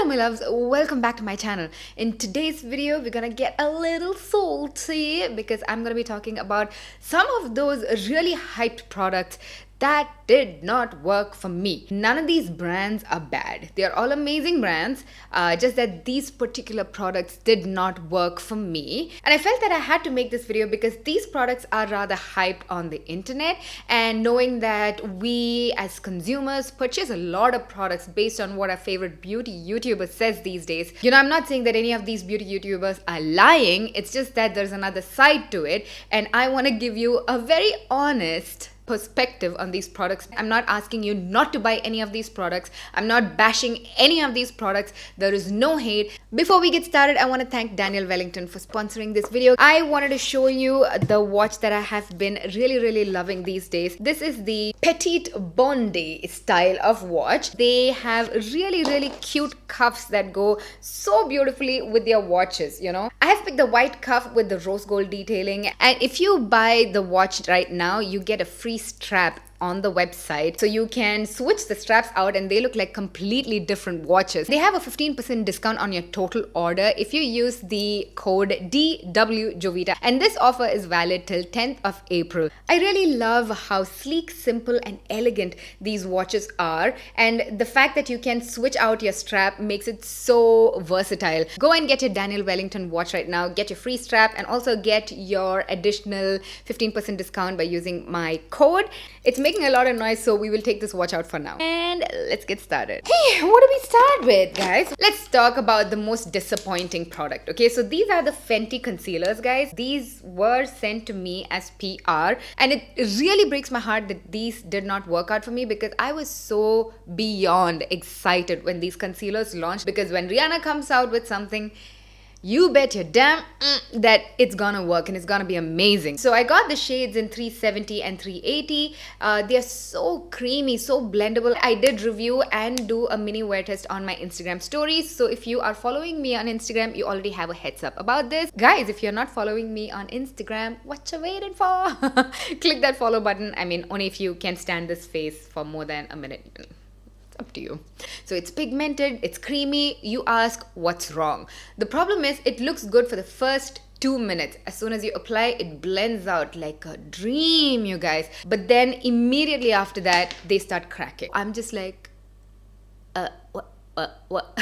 Hello my loves, welcome back to my channel. In today's video we're gonna get a little salty because I'm gonna be talking about some of those really hyped products that did not work for me. None of these brands are bad. They are all amazing brands, just that these particular products did not work for me. And I felt that I had to make this video because these products are rather hyped on the internet, and knowing that we as consumers purchase a lot of products based on what our favorite beauty YouTuber says these days. You know, I'm not saying that any of these beauty YouTubers are lying, it's just that there's another side to it, and I want to give you a very honest perspective on these products. I'm not asking you not to buy any of these products. I'm not bashing any of these products. There is no hate. Before we get started, I want to thank Daniel Wellington for sponsoring this video. I wanted to show you the watch that I have been really loving these days. This is the Petite Bondi style of watch. They have really cute cuffs that go so beautifully with their watches, you know. I have picked the white cuff with the rose gold detailing, and if you buy the watch right now, you get a free strap on the website, so you can switch the straps out and they look like completely different watches. They have a 15% discount on your total order if you use the code DWJOVITA, and this offer is valid till 10th of April. I really love how sleek, simple and elegant these watches are, and the fact that you can switch out your strap makes it so versatile. Go and get your Daniel Wellington watch right now, get your free strap, and also get your additional 15% discount by using my code. It's making a lot of noise, so we will take this watch out for now. And let's get started. Hey, what do we start with, guys? Let's talk about the most disappointing product. Okay, so these are the Fenty concealers, guys. These were sent to me as PR, and it really breaks my heart that these did not work out for me because I was so beyond excited when these concealers launched, because when Rihanna comes out with something, you bet your damn that it's gonna work and it's gonna be amazing. So I got the shades in 370 and 380. They're so creamy, so blendable. I did review and do a mini wear test on my Instagram stories. So if you are following me on Instagram, you already have a heads up about this. Guys, if you're not following me on Instagram, what you waiting for? Click that follow button. I mean, only if you can stand this face for more than a minute. Up to you. So it's pigmented, it's creamy. You ask, what's wrong? The problem is it looks good for the first 2 minutes. As soon as you apply, it blends out like a dream, you guys. But then immediately after that, they start cracking. I'm just like, what?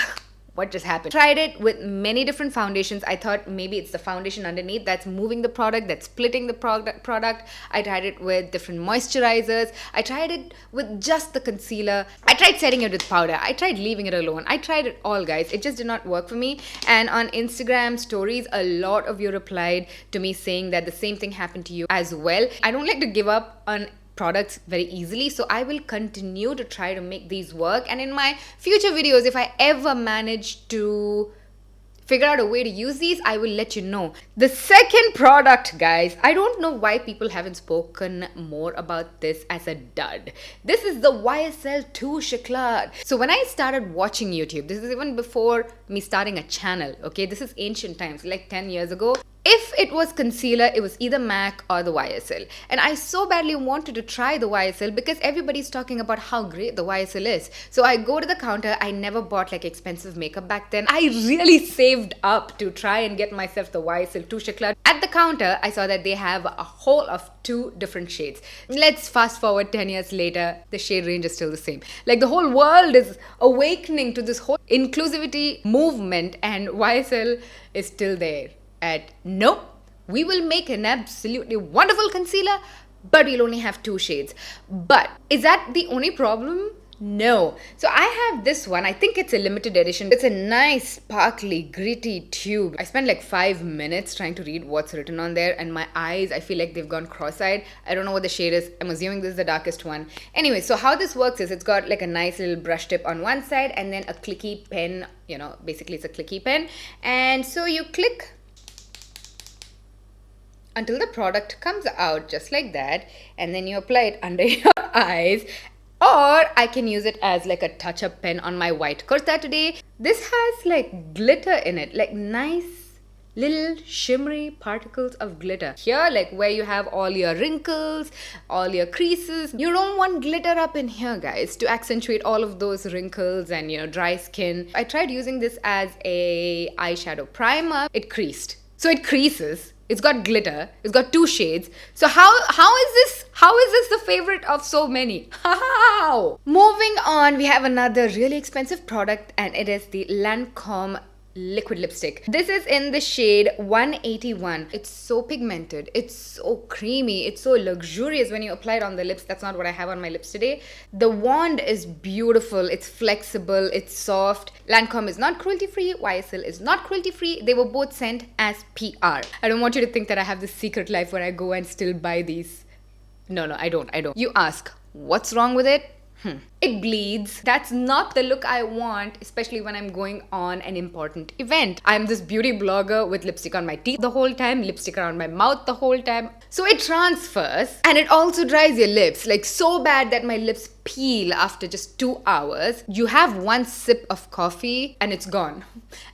What just happened? Tried it with many different foundations. I thought maybe it's the foundation underneath that's moving the product, that's splitting the product. I tried it with different moisturizers. I tried it with just the concealer. I tried setting it with powder. I tried leaving it alone. I tried it all, guys. It just did not work for me. And on Instagram stories, a lot of you replied to me saying that the same thing happened to you as well. I don't like to give up on products very easily, so I will continue to try to make these work, and in my future videos, if I ever manage to figure out a way to use these, I will let you know. The second product, guys, I don't know why people haven't spoken more about this as a dud. This is the YSL Touche Éclat. So when I started watching YouTube, this is even before me starting a channel, okay, this is ancient times, like 10 years ago. If it was concealer, it was either MAC or the YSL. And I so badly wanted to try the YSL because everybody's talking about how great the YSL is. So I go to the counter. I never bought like expensive makeup back then. I really saved up to try and get myself the YSL Touche Éclat. At the counter, I saw that they have a whole of 2 different shades. Let's fast forward 10 years later. The shade range is still the same. Like the whole world is awakening to this whole inclusivity movement, and YSL is still there. Nope, we will make an absolutely wonderful concealer, but we'll only have 2 shades. But is that the only problem? No. So I have this one. I think it's a limited edition. It's a nice sparkly gritty tube. I spent like 5 minutes trying to read what's written on there, and my eyes, I feel like they've gone cross-eyed. I don't know what the shade is. I'm assuming this is the darkest one. Anyway, so how this works is it's got like a nice little brush tip on one side and then a clicky pen, you know, basically it's a clicky pen. And so you click until the product comes out just like that, and then you apply it under your eyes. Or I can use it as like a touch-up pen on my white kurta today. This has like glitter in it, like nice little shimmery particles of glitter. Here, like where you have all your wrinkles, all your creases, you don't want glitter up in here, guys, to accentuate all of those wrinkles and, you know, dry skin. I tried using this as a eyeshadow primer. It creased. So it creases. It's got glitter. It's got 2 shades. So how is this the favorite of so many? How? Moving on, we have another really expensive product, and it is the Lancome liquid lipstick. This is in the shade 181. It's so pigmented, it's so creamy, it's so luxurious when you apply it on the lips. That's not what I have on my lips today. The wand is beautiful, it's flexible, it's soft. Lancome is not cruelty free, YSL is not cruelty free. They were both sent as PR. I don't want you to think that I have this secret life where I go and still buy these. No, I don't. You ask, what's wrong with it? It bleeds. That's not the look I want, especially when I'm going on an important event. I'm this beauty blogger with lipstick on my teeth the whole time, lipstick around my mouth the whole time. So it transfers, and it also dries your lips, like so bad that my lips peel after just 2 hours. You have 1 sip of coffee and it's gone.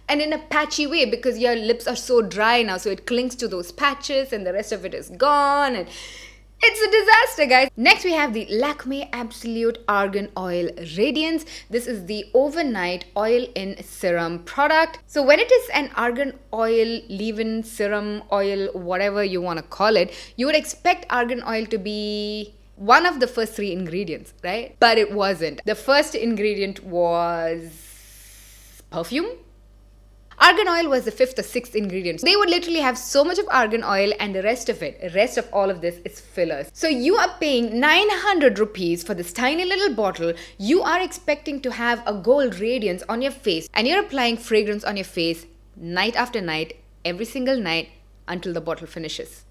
And in a patchy way, because your lips are so dry now, so it clings to those patches and the rest of it is gone. And it's a disaster, guys. Next, we have the Lakme Absolute Argan Oil Radiance. This is the overnight oil in serum product. So when it is an argan oil, leave-in serum oil, whatever you want to call it, you would expect argan oil to be one of the first 3 ingredients, right? But it wasn't. The first ingredient was perfume. Argan oil was the 5th or 6th ingredient. They would literally have so much of argan oil, and the rest of all of this is fillers. So you are paying 900 rupees for this tiny little bottle. You are expecting to have a gold radiance on your face, and you're applying fragrance on your face night after night, every single night, until the bottle finishes.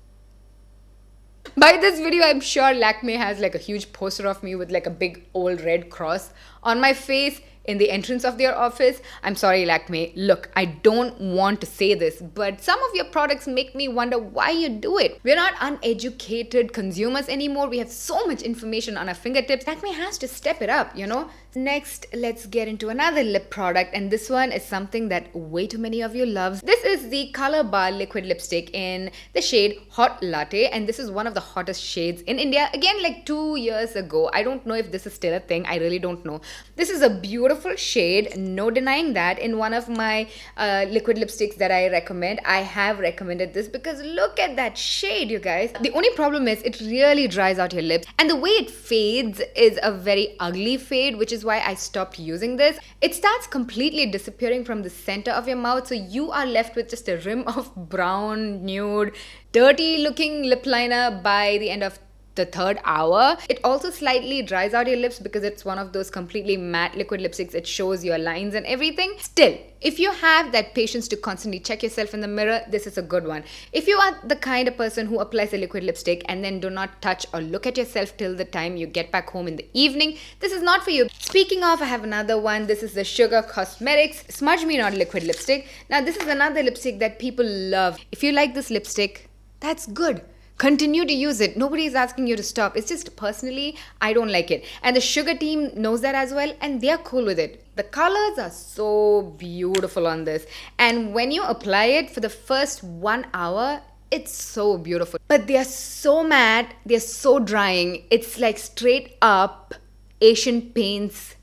By this video, I'm sure Lakme has like a huge poster of me with like a big old red cross on my face in the entrance of their office. I'm sorry, Lakme. Look, I don't want to say this, but some of your products make me wonder why you do it. We're not uneducated consumers anymore. We have so much information on our fingertips. Lakme has to step it up, you know? Next, let's get into another lip product, and this one is something that way too many of you love. This is the Color Bar liquid lipstick in the shade Hot Latte, and this is one of the hottest shades in India. Again, like 2 years ago. I don't know if this is still a thing. I really don't know. This is a beautiful shade, no denying that. In one of my liquid lipsticks that I recommend, I have recommended this because look at that shade, you guys. The only problem is it really dries out your lips, and the way it fades is a very ugly fade, which is why I stopped using this. It starts completely disappearing from the center of your mouth, so you are left with just a rim of brown, nude, dirty looking lip liner by the end of the 3rd hour. It also slightly dries out your lips because it's one of those completely matte liquid lipsticks. It shows your lines and everything. Still, if you have that patience to constantly check yourself in the mirror, this is a good one. If you are the kind of person who applies a liquid lipstick and then do not touch or look at yourself till the time you get back home in the evening, this is not for you. Speaking of, I have another one. This is the Sugar Cosmetics Smudge Me Not liquid lipstick. Now, this is another lipstick that people love. If you like this lipstick, that's good. Continue to use it. Nobody is asking you to stop. It's just personally, I don't like it. And the Sugar team knows that as well, and they're cool with it. The colors are so beautiful on this. And when you apply it for the first 1 hour, it's so beautiful. But they're so matte, they're so drying. It's like straight up Asian paints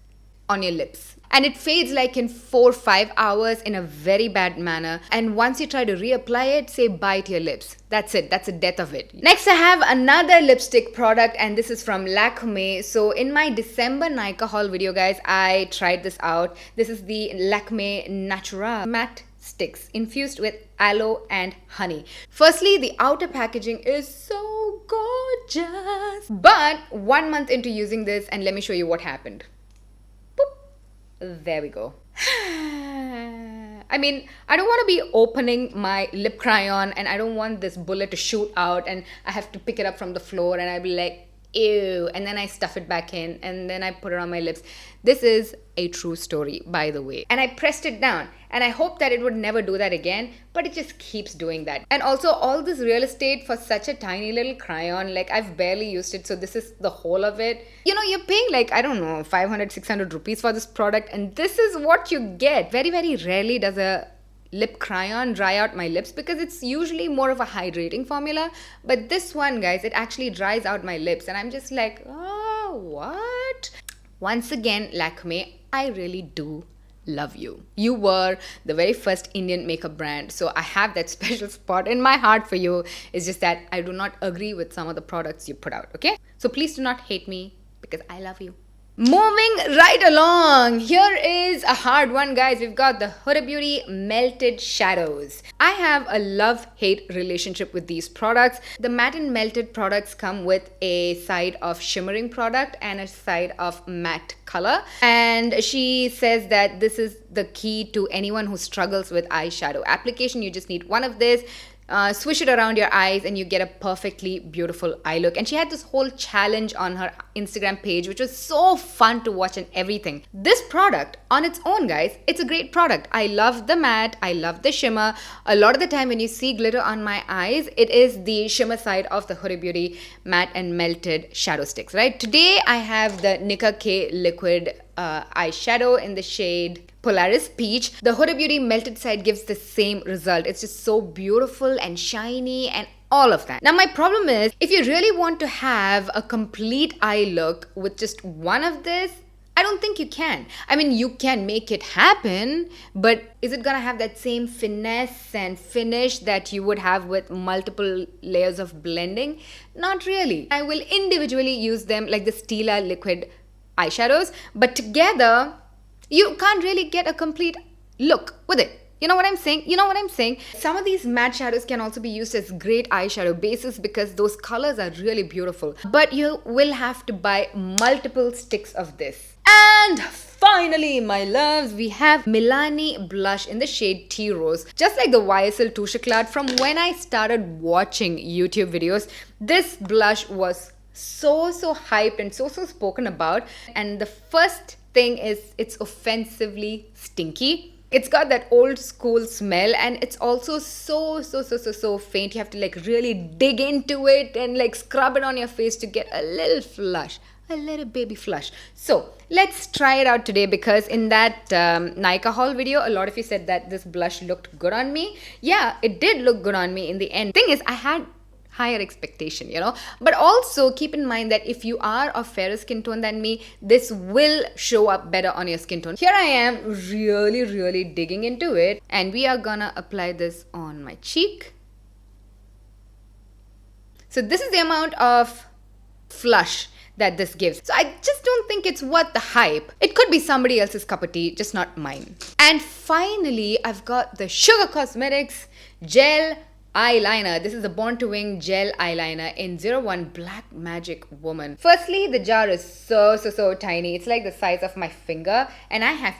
on your lips. And it fades like in 4 or 5 hours in a very bad manner. And once you try to reapply it, say bye to your lips. That's it. That's the death of it. Next, I have another lipstick product, and this is from Lakme. So in my December Nykaa haul video, guys, I tried this out. This is the Lakme Natura Matte Sticks infused with aloe and honey. Firstly, the outer packaging is so gorgeous. But 1 month into using this, and let me show you what happened. There we go. I mean, I don't want to be opening my lip crayon, and I don't want this bullet to shoot out and I have to pick it up from the floor and I'll be like, ew, and then I stuff it back in and then I put it on my lips. This is a true story, by the way. And I pressed it down, and I hope that it would never do that again, but it just keeps doing that. And also, all this real estate for such a tiny little crayon, like I've barely used it, so this is the whole of it. You know, you're paying like, I don't know, 500, 600 rupees for this product, and this is what you get. Very, very rarely does a lip crayon dry out my lips because it's usually more of a hydrating formula. But this one, guys, it actually dries out my lips. And I'm just like, oh, what? Once again, Lakme, I really do love you. You were the very first Indian makeup brand. So I have that special spot in my heart for you. It's just that I do not agree with some of the products you put out, okay? So please do not hate me because I love you. Moving right along, here is a hard one, guys. We've got the Huda Beauty Melted Shadows. I have a love-hate relationship with these products. The matte and melted products come with a side of shimmering product and a side of matte color. And she says that this is the key to anyone who struggles with eyeshadow application. You just need one of this. Swish it around your eyes and you get a perfectly beautiful eye look. And she had this whole challenge on her Instagram page, which was so fun to watch and everything. This product on its own, guys, it's a great product. I love the matte, I love the shimmer. A lot of the time when you see glitter on my eyes, it is the shimmer side of the Huda Beauty matte and melted shadow sticks, right? Today I have the Nicka K liquid eyeshadow in the shade Polaris Peach. The Huda Beauty melted side gives the same result. It's just so beautiful and shiny and all of that. Now my problem is, if you really want to have a complete eye look with just one of this, I don't think you can. I mean, you can make it happen, but is it gonna have that same finesse and finish that you would have with multiple layers of blending? Not really. I will individually use them like the Stila liquid eyeshadows, but together you can't really get a complete look with it. You know what I'm saying? You know what I'm saying? Some of these matte shadows can also be used as great eyeshadow bases because those colors are really beautiful. But you will have to buy multiple sticks of this. And finally, my loves, we have Milani blush in the shade Tea Rose. Just like the YSL Touche Éclat, from when I started watching YouTube videos, this blush was so hyped and so spoken about. And the first thing is it's offensively stinky. It's got that old school smell and it's also so faint. You have to like really dig into it and like scrub it on your face to get a little flush, a little baby flush. So let's try it out today because in that Nykaa haul video, a lot of you said that this blush looked good on me. Yeah, it did look good on me in the end. Thing is, I had higher expectation, you know, but also keep in mind that if you are of fairer skin tone than me, this will show up better on your skin tone. Here I am really digging into it and we are gonna apply this on my cheek. So this is the amount of flush that this gives. So I just don't think it's worth the hype. It could be somebody else's cup of tea, just not mine. And finally, I've got the Sugar Cosmetics Gel Eyeliner. This is a Born to Wing gel eyeliner in 01 Black Magic Woman. Firstly, the jar is so tiny. It's like the size of my finger and I have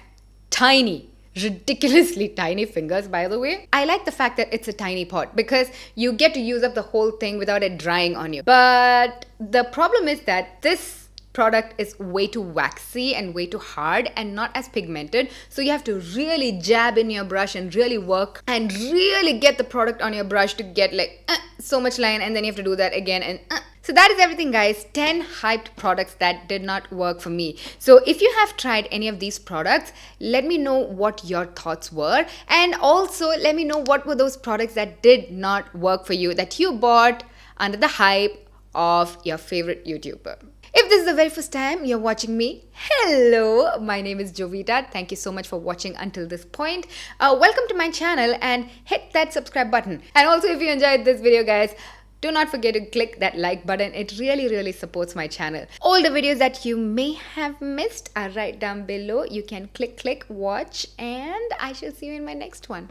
tiny, ridiculously tiny fingers, by the way. I like the fact that it's a tiny pot because you get to use up the whole thing without it drying on you. But the problem is that this product is way too waxy and way too hard and not as pigmented, so you have to really jab in your brush and really work and really get the product on your brush to get like so much line, and then you have to do that again and So that is everything, guys. 10 hyped products that did not work for me. So if you have tried any of these products, let me know what your thoughts were, and also let me know what were those products that did not work for you, that you bought under the hype of your favorite YouTuber. If this is the very first time you're watching me, hello, my name is Jovita. Thank you so much for watching until this point. Welcome to my channel and hit that subscribe button. And also, if you enjoyed this video, guys, do not forget to click that like button. It really supports my channel. All the videos that you may have missed are right down below. You can click, watch, and I shall see you in my next one.